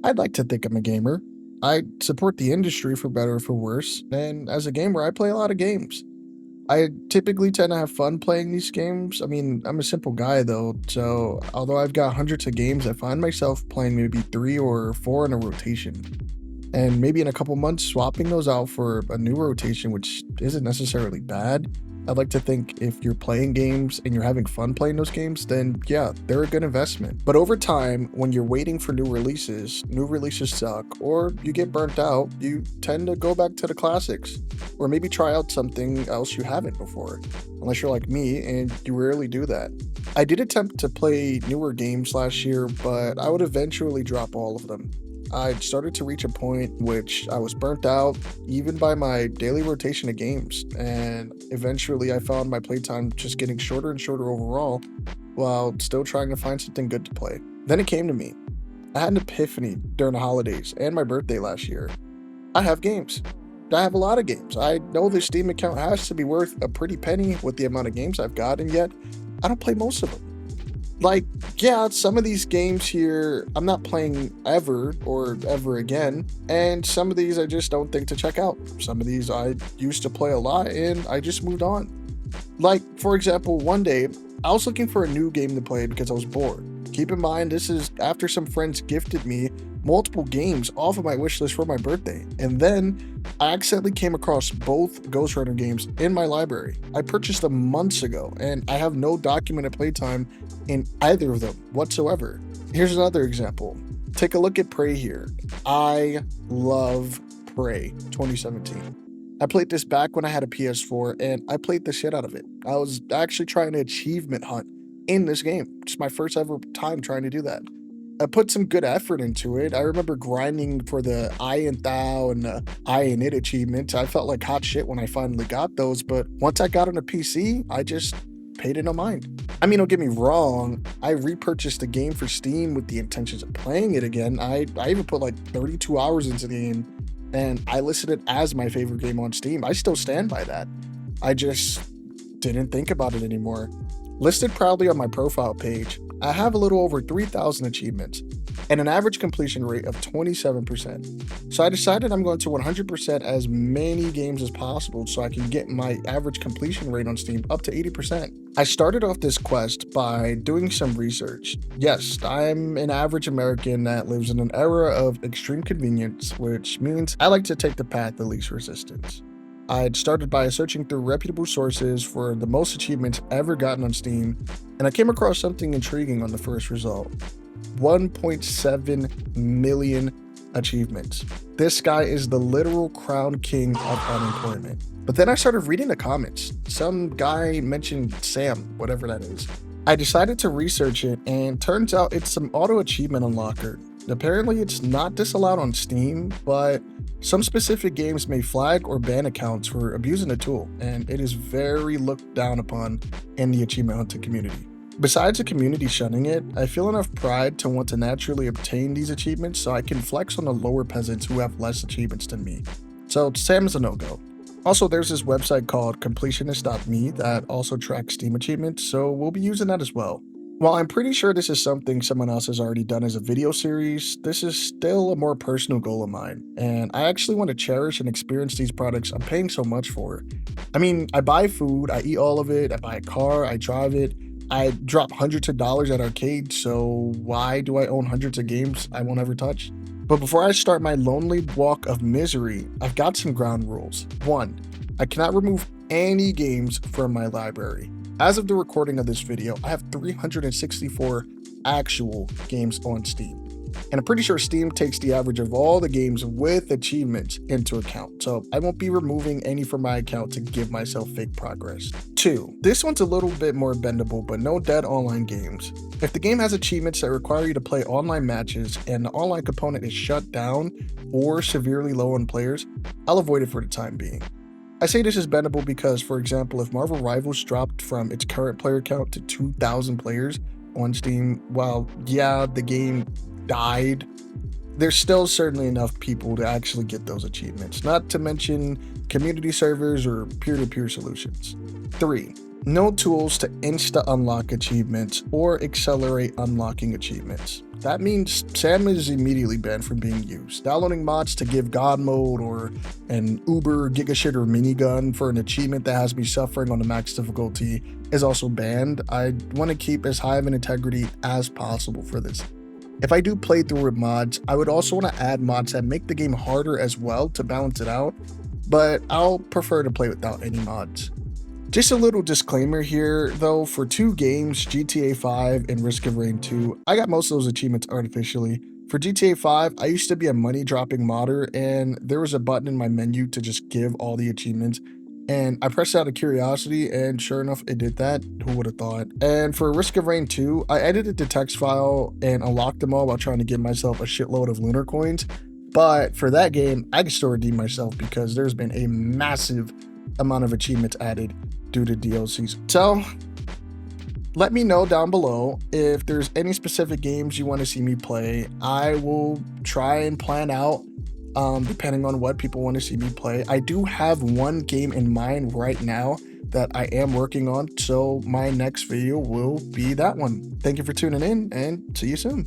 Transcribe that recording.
I'd like to think I'm a gamer. I support the industry for better or for worse, and as a gamer, I play a lot of games. I typically tend to have fun playing these games. I mean, I'm a simple guy though, so although I've got hundreds of games, I find myself playing maybe 3 or 4 in a rotation. And maybe in a couple months, swapping those out for a new rotation, which isn't necessarily bad. I'd like to think if you're playing games and you're having fun playing those games, then yeah, they're a good investment. But over time, when you're waiting for new releases suck, or you get burnt out, you tend to go back to the classics, or maybe try out something else you haven't before, unless you're like me and you rarely do that. I did attempt to play newer games last year, but I would eventually drop all of them. I started to reach a point which I was burnt out even by my daily rotation of games, and eventually I found my playtime just getting shorter and shorter overall while still trying to find something good to play. Then it came to me. I had an epiphany during the holidays and my birthday last year. I have games. I have a lot of games. I know the Steam account has to be worth a pretty penny with the amount of games I've got, and yet I don't play most of them. Like, yeah, some of these games here I'm not playing ever or ever again, and some of these I just don't think to check out. Some of these I used to play a lot and I just moved on. Like, for example, one day I was looking for a new game to play because I was bored. Keep in mind, this is after some friends gifted me multiple games off of my wish list for my birthday. And then I accidentally came across both Ghost Runner games in my library. I purchased them months ago, and I have no documented playtime in either of them whatsoever. Here's another example. Take a look at Prey here. I love Prey 2017. I played this back when I had a PS4 and I played the shit out of it. I was actually trying to achievement hunt in this game. Just my first ever time trying to do that. I put some good effort into it. I remember grinding for the Iron Thou and the Iron It achievements. I felt like hot shit when I finally got those, but once I got on a PC, I just paid it no mind. I mean, don't get me wrong, I repurchased the game for Steam with the intentions of playing it again. I even put like 32 hours into the game and I listed it as my favorite game on Steam. I still stand by that. I just didn't think about it anymore. Listed proudly on my profile page, I have a little over 3,000 achievements and an average completion rate of 27%. So I decided I'm going to 100% as many games as possible so I can get my average completion rate on Steam up to 80%. I started off this quest by doing some research. Yes, I'm an average American that lives in an era of extreme convenience, which means I like to take the path of least resistance. I'd started by searching through reputable sources for the most achievements ever gotten on Steam, and I came across something intriguing on the first result. 1.7 million achievements. This guy is the literal crown king of unemployment. But then I started reading the comments. Some guy mentioned Sam, whatever that is. I decided to research it, and turns out it's some auto achievement unlocker. Apparently, it's not disallowed on Steam, but some specific games may flag or ban accounts for abusing the tool, and it is very looked down upon in the achievement hunting community. Besides the community shunning it, I feel enough pride to want to naturally obtain these achievements so I can flex on the lower peasants who have less achievements than me. So Sam is a no-go. Also, there's this website called completionist.me that also tracks Steam achievements, so we'll be using that as well. While I'm pretty sure this is something someone else has already done as a video series, this is still a more personal goal of mine, and I actually want to cherish and experience these products I'm paying so much for. I mean, I buy food, I eat all of it, I buy a car, I drive it, I drop hundreds of dollars at arcades, so why do I own hundreds of games I won't ever touch? But before I start my lonely walk of misery, I've got some ground rules. 1. I cannot remove any games from my library. As of the recording of this video, I have 364 actual games on Steam. And I'm pretty sure Steam takes the average of all the games with achievements into account, so I won't be removing any from my account to give myself fake progress. 2. This one's a little bit more bendable, but no dead online games. If the game has achievements that require you to play online matches and the online component is shut down or severely low on players, I'll avoid it for the time being. I say this is bendable because, for example, if Marvel Rivals dropped from its current player count to 2,000 players on Steam, while yeah, the game died, there's still certainly enough people to actually get those achievements, not to mention community servers or peer-to-peer solutions. 3. No tools to insta-unlock achievements or accelerate unlocking achievements. that means Sam is immediately banned from being used. Downloading mods to give God mode or an Uber Giga Shitter minigun for an achievement that has me suffering on the max difficulty is also banned. I want to keep as high of an integrity as possible for this. If I do play through with mods, I would also want to add mods that make the game harder as well to balance it out, but I'll prefer to play without any mods. Just a little disclaimer here, though, for two games, GTA 5 and Risk of Rain 2, I got most of those achievements artificially. For GTA 5, I used to be a money dropping modder, and there was a button in my menu to just give all the achievements. And I pressed out of curiosity, and sure enough, it did that. Who would have thought? And for Risk of Rain 2, I edited the text file and unlocked them all while trying to give myself a shitload of lunar coins. But for that game, I can still redeem myself because there's been a massive amount of achievements added due to DLCs. So let me know down below if there's any specific games you want to see me play. I will try and plan out depending on what people want to see me play. I do have one game in mind right now that I am working on, so my next video will be that one. Thank you for tuning in, and see you soon.